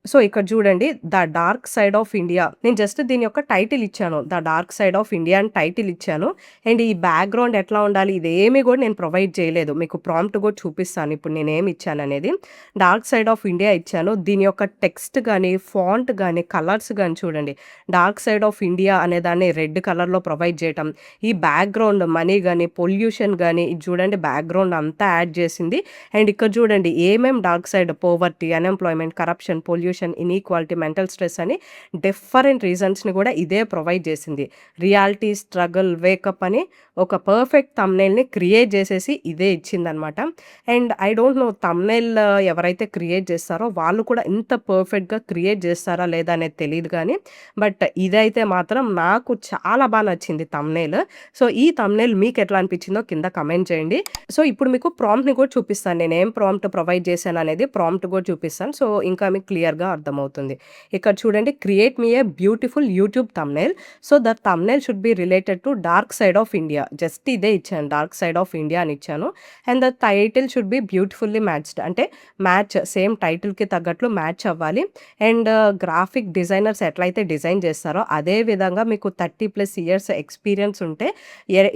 సో ఇక్కడ చూడండి 'the dark side of India' నేను జస్ట్ దీని యొక్క టైటిల్ ఇచ్చాను. 'The dark side of India' అని టైటిల్ ఇచ్చాను. అండ్ ఈ బ్యాక్‌గ్రౌండ్ ఎట్లా ఉండాలి ఇదేమి కూడా నేను ప్రొవైడ్ చేయలేదు. మీకు ప్రాంప్ట్ కూడా చూపిస్తాను ఇప్పుడు నేనేమి ఇచ్చాననేది. 'డార్క్ సైడ్ ఆఫ్ ఇండియా' ఇచ్చాను. దీని యొక్క టెక్స్ట్ గానీ, ఫాంట్ గానీ, కలర్స్ గానీ చూడండి. 'డార్క్ సైడ్ ఆఫ్ ఇండియా' అనే దాన్ని రెడ్ కలర్‌లో ప్రొవైడ్ చేయటం. ఈ బ్యాక్‌గ్రౌండ్ మనీ గానీ, పొల్యూషన్ గానీ ఇది చూడండి బ్యాక్‌గ్రౌండ్ అంతా యాడ్ చేసింది. అండ్ ఇక్కడ చూడండి ఏమేం dark side poverty, unemployment, corruption, pollution, inequality, mental stress అని డిఫరెంట్ రీజన్స్‌ని కూడా ఇదే ప్రొవైడ్ చేసింది. రియాలిటీ, స్ట్రగుల్, వేకప్ అని ఒక పర్ఫెక్ట్ థంబ్‌నెయిల్‌ని క్రియేట్ చేసేసి ఇదే ఇచ్చిందనమాట. And I don't know thumbnail ఎవరైతే క్రియేట్ చేస్తారో వాళ్ళు కూడా ఇంత పర్ఫెక్ట్‌గా క్రియేట్ చేస్తారా లేదా అనేది తెలీదు కానీ బట్ ఇదైతే మాత్రం నాకు చాలా నచ్చింది థంబ్‌నెయిల్. సో ఈ థంబ్‌నెయిల్ మీకు ఎట్లా అనిపించిందో కింద కమెంట్ చేయండి. సో ఇప్పుడు మీకు ప్రాంప్ట్‌ని కూడా చూపిస్తాను. నేను ఏం ప్రాంప్ట్ ప్రొవైడ్ చేశాను అనేది ప్రాంప్ట్ కూడా చూపిస్తాను. సో ఇంకా మీకు క్లియర్‌గా అర్థమవుతుంది. ఇక్కడ చూడండి create me a beautiful YouTube thumbnail. So that thumbnail should be related to dark side of India. Just ఇదే ఇచ్చాను. డార్క్ సైడ్ ఆఫ్ ఇండియా అని ఇచ్చాను. And the title should be beautifully matched. అంటే సేమ్ టైటిల్‌కి తగ్గట్లు మ్యాచ్ అవ్వాలి. And graphic designers ఎట్లయితే design చేస్తారో అదే విధంగా మీకు 30+ ఇయర్స్ ఎక్స్‌పీరియన్స్ ఉంటే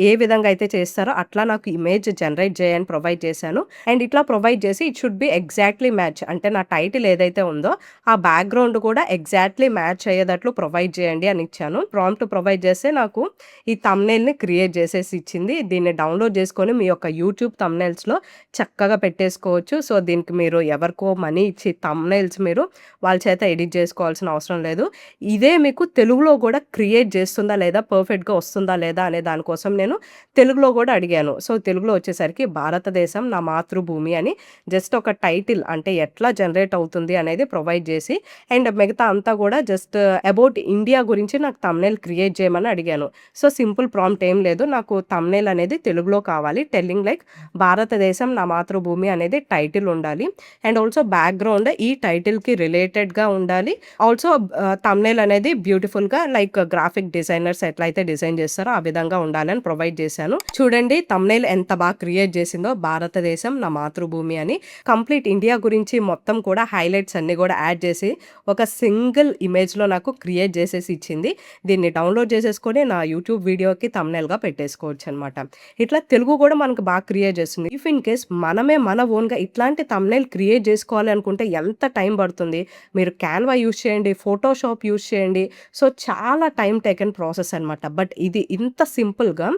ఏ విధంగా అయితే చేస్తారో అట్లా నాకు ఇమేజ్ జనరేట్ చేయని ప్రొవైడ్ చేశాను. అండ్ ఇట్లా ప్రొవైడ్ చేసి it should be exactly match. అంటే నా టైటిల్ ఏదైతే ఉందో ఆ బ్యాక్‌గ్రౌండ్ కూడా ఎగ్జాక్ట్‌లీ మ్యాచ్ అయ్యేటట్లు ప్రొవైడ్ చేయండి అని ఇచ్చాను. ప్రాంప్ట్ ప్రొవైడ్ చేస్తే నాకు ఈ థంబ్‌నెయిల్‌ని క్రియేట్ చేసేసి ఇచ్చింది. దీన్ని డౌన్‌లోడ్ చేసుకొని మీ యొక్క యూట్యూబ్ థంబ్‌నెయిల్స్‌లో చక్కగా పెట్టేసుకోవచ్చు. సో దీనికి మీరు ఎవరికో మనీ ఇచ్చి థంబ్‌నెయిల్స్ మీరు వాళ్ళ చేత ఎడిట్ చేసుకోవాల్సిన అవసరం లేదు. ఇదే మీకు తెలుగులో కూడా క్రియేట్ చేస్తుందా లేదా, పర్ఫెక్ట్‌గా వస్తుందా లేదా అనే దానికోసం నేను తెలుగులో కూడా అడిగాను. సో తెలుగులో వచ్చేసరికి భారతదేశం నా మాతృభూమి అని జస్ట్ ఒక టైటిల్ అంటే ఎట్లా జనరేట్ అవుతుంది అనేది ప్రొవైడ్ చేసి అండ్ మిగతా అంతా కూడా జస్ట్ అబౌట్ ఇండియా గురించి నాకు థంబ్‌నెయిల్ క్రియేట్ చేయమని అడిగాను. సో సింపుల్ ప్రాంప్ట్ ఏం లేదు. నాకు థంబ్‌నెయిల్ అనేది తెలుగులో కావాలి. టెల్లింగ్ లైక్ భారతదేశం నా మాతృభూమి అనేది టైటిల్ ఉండాలి. అండ్ ఆల్సో బ్యాక్‌గ్రౌండ్ ఈ టైటిల్‌కి రిలేటెడ్‌గా ఉండాలి. ఆల్సో థంబ్‌నెయిల్ అనేది బ్యూటిఫుల్‌గా లైక్ గ్రాఫిక్ డిజైనర్స్ ఎట్లయితే డిజైన్ చేస్తారో ఆ విధంగా ఉండాలని ప్రొవైడ్ చేశాను. చూడండి థంబ్‌నెయిల్ ఎంత క్రియేట్ చేసిందో భారతదేశం నా మాతృభూమి అని కంప్లీట్ ఇండియా గురించి మొత్తం కూడా హైలైట్స్ అన్నీ కూడా యాడ్ చేసి ఒక సింగిల్ ఇమేజ్‌లో నాకు క్రియేట్ చేసేసి ఇచ్చింది. దీన్ని డౌన్‌లోడ్ చేసేసుకొని నా యూట్యూబ్ వీడియోకి థంబ్‌నెయిల్‌గా పెట్టేసుకోవచ్చనమాట. ఇట్లా తెలుగు కూడా మనకు క్రియేట్ చేస్తుంది. ఇఫ్ ఇన్ కేస్ మనమే మన ఓన్‌గా ఇట్లాంటి థంబ్‌నెయిల్ క్రియేట్ చేసుకోవాలి అనుకుంటే ఎంత టైం పడుతుంది. మీరు క్యాన్వా యూజ్ చేయండి, ఫోటోషాప్ యూజ్ చేయండి. సో చాలా టైం టేకెన్ ప్రాసెస్ అనమాట. బట్ ఇది ఇంత సింపుల్‌గా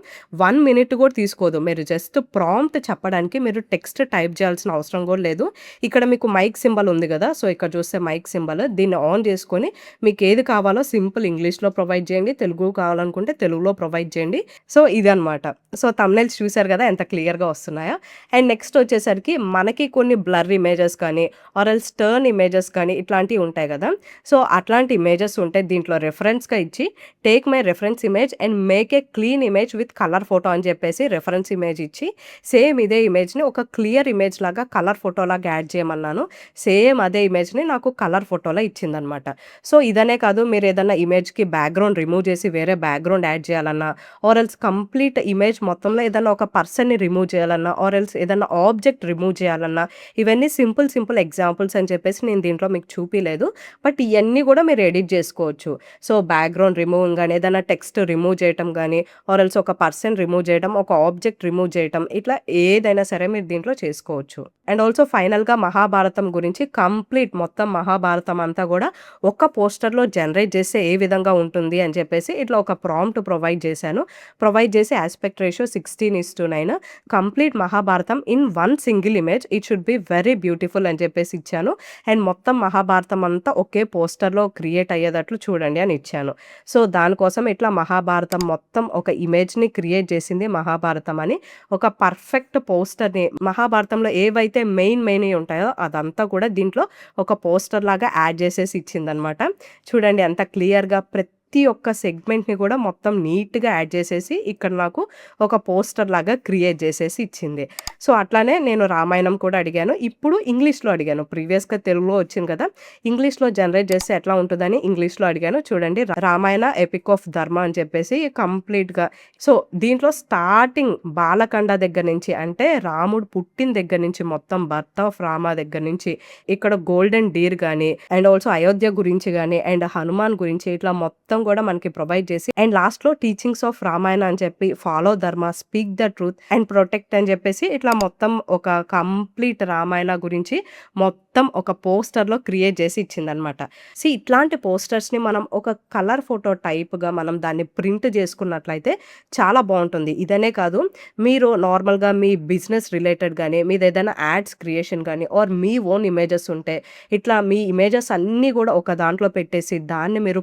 1 మినిట్ కూడా తీసుకోదు. మీరు జస్ట్ ప్రాంప్ట్ చెప్పడానికి మీరు టెక్స్ట్ టైప్ చేయాల్సిన అవసరం కూడా లేదు. ఇక్కడ మీకు మైక్ సింబల్ ఉంది కదా! సో ఇక్కడ చూస్తే మైక్ సింబల్ దీన్ని ఆన్ చేసుకొని మీకు ఏది కావాలో సింపుల్ ఇంగ్లీష్‌లో ప్రొవైడ్ చేయండి. తెలుగు కావాలనుకుంటే తెలుగులో ప్రొవైడ్ చేయండి. సో ఇదనమాట. సో థంబ్‌నెయిల్స్ చూసారు కదా ఎంత క్లియర్‌గా వస్తున్నాయో. అండ్ నెక్స్ట్ వచ్చేసరికి మనకి కొన్ని బ్లర్ ఇమేజెస్ కానీ ఆర్ ఎల్స్ టర్న్ ఇమేజెస్ కానీ ఇట్లాంటివి ఉంటాయి కదా! సో అట్లాంటి ఇమేజెస్ ఉంటే దీంట్లో రిఫరెన్స్‌గా ఇచ్చి take my reference image and make a clean image with colour photo అని చెప్పేసి రిఫరెన్స్ ఇమేజ్ ఇచ్చి సేమ్ ఇదే ఇమేజ్‌ని ఒక క్లియర్ ఇమేజ్ లాగా కలర్ ఫోటోలాగా యాడ్ చేయమన్నాను. సేమ్ అదే ఇమేజ్‌ని నాకు కలర్ ఫోటోలా ఇచ్చిందనమాట. సో, ఇదనే కాదు మీరు ఏదన్నా ఇమేజ్‌కి బ్యాక్‌గ్రౌండ్ రిమూవ్ చేసి వేరే బ్యాక్‌గ్రౌండ్ యాడ్ చేయాలన్నా, ఆర్ ఎల్స్ కంప్లీట్ ఇమేజ్ మొత్తంలో ఏదన్నా ఒక పర్సన్‌ని రిమూవ్ చేయాలన్నా, ఆర్ ఎల్స్ ఏదన్నా ఆబ్జెక్ట్ రిమూవ్ చేయాలన్నా, ఇవన్నీ సింపుల్ ఎగ్జాంపుల్స్ అని చెప్పేసి నేను దీంట్లో మీకు చూపియలేదు. బట్ ఇయన్నీ కూడా మీరు ఎడిట్ చేసుకోవచ్చు. సో, బ్యాక్‌గ్రౌండ్ రిమూవింగ్ గాని, ఏదైనా టెక్స్ట్ రిమూవ్ చేయటం గాని, ఆర్ ఎల్స్ ఒక పర్సన్ రిమూవ్ చేయడం, ఒక ఆబ్జెక్ట్ రిమూవ్ చేయటం, ఇట్లా ఏదైనా సరే మీరు దీంట్లో చేసుకోవచ్చు. అండ్ ఆల్సో ఫైనల్‌గా మహాభారతం గురించి కంప్లీట్ మొత్తం మహాభారతం అంతా గూడా ఒక్క పోస్టర్‌లో జనరేట్ చేస్తే ఏ విధంగా ఉంటుంది అని చెప్పేసి ఇట్లా ఒక ప్రాంప్ట్ ప్రొవైడ్ చేశాను. ప్రొవైడ్ చేసి aspect ratio 16:9 complete Mahabharatam in one single image. It should be very beautiful అని చెప్పేసి ఇచ్చాను. అండ్ మొత్తం మహాభారతం అంతా ఒకే పోస్టర్‌లో క్రియేట్ అయ్యేటట్లు చూడండి అని ఇచ్చాను. సో, దానికోసం ఇట్లా మహాభారతం మొత్తం ఒక ఇమేజ్‌ని క్రియేట్ చేసింది మహాభారతం అని. ఒక పర్ఫెక్ట్ పోస్టర్‌ని మహాభారతంలో ఏవైతే మెయిన్‌వి ఉంటాయో అదంతా కూడా దీంట్లో ఒక పోస్టర్ లాగా యాడ్ చేసేసి ఇచ్చిందనమాట. చూడండి ఎంత క్లియర్‌గా ప్రతి ఒక్క సెగ్మెంట్‌ని కూడా మొత్తం నీట్‌గా యాడ్ చేసేసి ఇక్కడ నాకు ఒక పోస్టర్ లాగా క్రియేట్ చేసేసి ఇచ్చింది. సో, అట్లానే నేను రామాయణం కూడా అడిగాను. ఇప్పుడు ఇంగ్లీష్‌లో అడిగాను. ప్రీవియస్‌గా తెలుగులో వచ్చింది కదా! ఇంగ్లీష్‌లో జనరేట్ చేస్తే ఎట్లా ఉంటదని ఇంగ్లీష్‌లో అడిగాను. చూడండి రామాయణ ఎపిక్ ఆఫ్ ధర్మ అని చెప్పేసి కంప్లీట్‌గా సో, దీంట్లో స్టార్టింగ్ బాలకండ దగ్గర నుంచి అంటే రాముడు పుట్టిన దగ్గర నుంచి మొత్తం బర్త్ ఆఫ్ రామ దగ్గర నుంచి ఇక్కడ గోల్డెన్ డీర్ గాని, అండ్ ఆల్సో అయోధ్య గురించి గాని, అండ్ హనుమాన్ గురించి ఇట్లా మొత్తం కూడా మనకి ప్రొవైడ్ చేసి అండ్ లాస్ట్‌లో టీచింగ్స్ ఆఫ్ రామాయణ అని చెప్పి ఫాలో ధర్మ, speak the truth and protect అని చెప్పేసి ఇట్లా మొత్తం ఒక కంప్లీట్ రామాయణ గురించి మొత్తం ఒక పోస్టర్‌లో క్రియేట్ చేసి ఇచ్చిందనమాట. ఇట్లాంటి పోస్టర్స్‌ని మనం ఒక కలర్ ఫోటో టైప్‌గా మనం దాన్ని ప్రింట్ చేసుకున్నట్లయితే చాలా బావుంటుంది. ఇదనే కాదు మీరు నార్మల్‌గా మీ బిజినెస్ రిలేటెడ్ గాని, మీదేదైనా యాడ్స్ క్రియేషన్ గాని, ఆర్ మీ ఓన్ ఇమేజెస్ ఉంటే ఇట్లా మీ ఇమేజెస్ అన్నీ గూడా ఒక దాంట్లో పెట్టేసి దాన్ని మీరు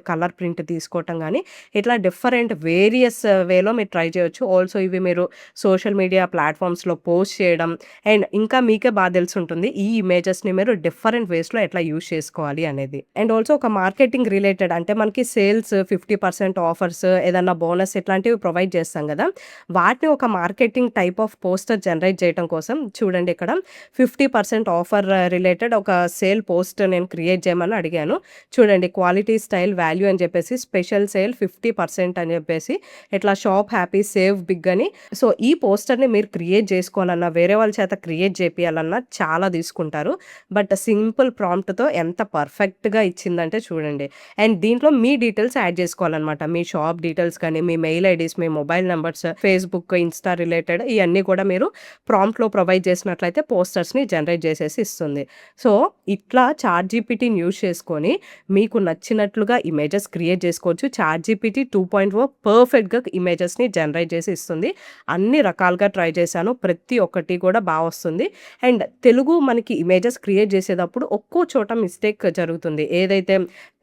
కలర్ ప్రింట్ తీసుకోవటం గాని, ఇట్లా డిఫరెంట్ వేరియస్ వేలో మీరు ట్రై చేయొచ్చు. ఆల్సో ఇవి మీరు సోషల్ మీడియా ప్లాట్‌ఫామ్స్‌లో పోస్ట్ చేయడం అండ్ ఇంకా మీకే బాగా తెలిసుంటుంది. ఈ ఇమేజెస్‌ని మీరు డిఫరెంట్ వేస్‌లో ఎట్లా యూజ్ చేసుకోవాలి అనేది. అండ్ ఆల్సో ఒక మార్కెటింగ్ రిలేటెడ్ అంటే మనకి సేల్స్ 50% ఆఫర్స్ ఏదన్నా బోనస్ ఇట్లాంటివి ప్రొవైడ్ చేస్తాం గదా! వాటిని ఒక marketing type of poster generate చేయటం కోసం చూడండి ఇక్కడ 50% ఆఫర్ రిలేటెడ్ ఒక సేల్ పోస్ట్ నేను క్రియేట్ చేయమని అడిగాను. చూడండి క్వాలిటీ, స్టైల్, వాల్యూ అని చెప్పేసి స్పెషల్ సేల్ 50% అని చెప్పేసి ఇట్లా షాప్ హ్యాపీ, సేవ్ బిగ్ అని. సో, ఈ పోస్టర్‌ని మీరు క్రియేట్ చేసుకోవాలన్నా, వేరే వాళ్ళ చేత క్రియేట్ చేపియాలన్నా చాలా తీసుకుంటారు. బట్ సింపుల్ ప్రాంప్ట్‌తో ఎంత పర్ఫెక్ట్‌గా ఇచ్చిందంటే చూడండి. అండ్ దీంట్లో మీ డీటెయిల్స్ యాడ్ చేసుకోవాలనమాట. మీ షాప్ డీటెయిల్స్ కానీ, మీ మెయిల్ ఐడీస్, మీ mobile numbers, Facebook, Insta related ఇయన్నీ కూడా మీరు ప్రాంప్ట్‌లో ప్రొవైడ్ చేసినట్లయితే పోస్టర్స్‌ని జనరేట్ చేసేసి ఇస్తుంది. సో, ఇట్లా చాట్‌జీపీటీని యూజ్ చేసుకొని మీకు నచ్చినట్లుగా ఇమేజెస్ క్రియేట్ చేసుకోవచ్చు. చాట్‌జీపీటీ 2.0 పర్ఫెక్ట్‌గా ఇమేజెస్‌ని జనరేట్ చేసి ఇస్తుంది. అన్ని రకాలుగా ట్రై చేశాను. ప్రతి ఒక్కటి కూడా బా వస్తుంది. అండ్ తెలుగు మనకి ఇమేజెస్ క్రియేట్ చేసేటప్పుడు ఒక్కో చోట మిస్టేక్ జరుగుతుంది. ఏదైతే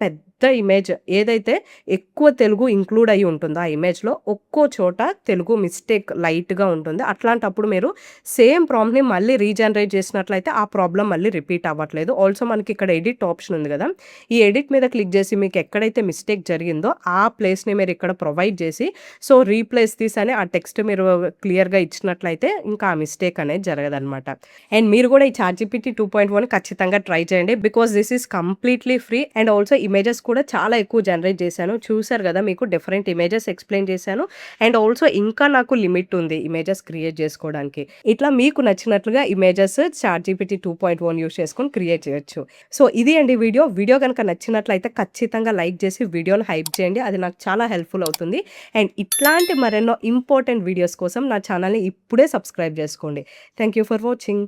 పెద్ద ఇమేజ్ ఏదైతే ఎక్కువ తెలుగు ఇంక్లూడ్ అయ్యి ఉంటుందో ఆ ఇమేజ్‌లో ఒక్కో చోట తెలుగు మిస్టేక్ లైట్‌గా ఉంటుంది. అట్లాంటప్పుడు మీరు సేమ్ ప్రాంప్ట్‌ని మళ్ళీ రీజనరేట్ చేసినట్లయితే ఆ ప్రాబ్లమ్ మళ్ళీ రిపీట్ అవ్వట్లేదు. ఆల్సో మనకి ఇక్కడ ఎడిట్ ఆప్షన్ ఉంది కదా! ఈ ఎడిట్ మీద క్లిక్ చేసి మీకు ఎక్కడైతే మిస్టేక్ జరిగిందో ఆ ప్లేస్‌ని మీరు ఇక్కడ ప్రొవైడ్ చేసి సో, రీప్లేస్ థిస్ అని ఆ టెక్స్ట్ మీరు క్లియర్‌గా ఇచ్చినట్లయితే ఇంకా ఆ మిస్టేక్ అనేది జరగదనమాట. అండ్ మీరు కూడా ఈ చాట్‌జీపీటీ 2.0ని ఖచ్చితంగా ట్రై చేయండి. Because this is completely free and also images కూడా చాలా ఎక్కువ జనరేట్ చేశాను. చూసారు కదా! మీకు డిఫరెంట్ ఇమేజెస్ ఎక్స్‌ప్లెయిన్ చేశాను. అండ్ ఆల్సో ఇంకా నాకు లిమిట్ ఉంది ఇమేజెస్ క్రియేట్ చేసుకోవడానికి. ఇట్లా మీకు నచ్చినట్లుగా ఇమేజెస్ చాట్‌జీపీటీ 2.1 యూజ్ చేసుకొని క్రియేట్ చేయొచ్చు. సో, ఇది అండి వీడియో. వీడియో గనుక నచ్చినట్లయితే ఖచ్చితంగా లైక్ చేసి వీడియోని హైప్ చేయండి. అది నాకు చాలా హెల్ప్‌ఫుల్ అవుతుంది. అండ్ ఇట్లాంటి మరెన్నో ఇంపార్టెంట్ వీడియోస్ కోసం నా ఛానల్‌ని ఇప్పుడే సబ్స్క్రైబ్ చేసుకోండి. Thank you for watching.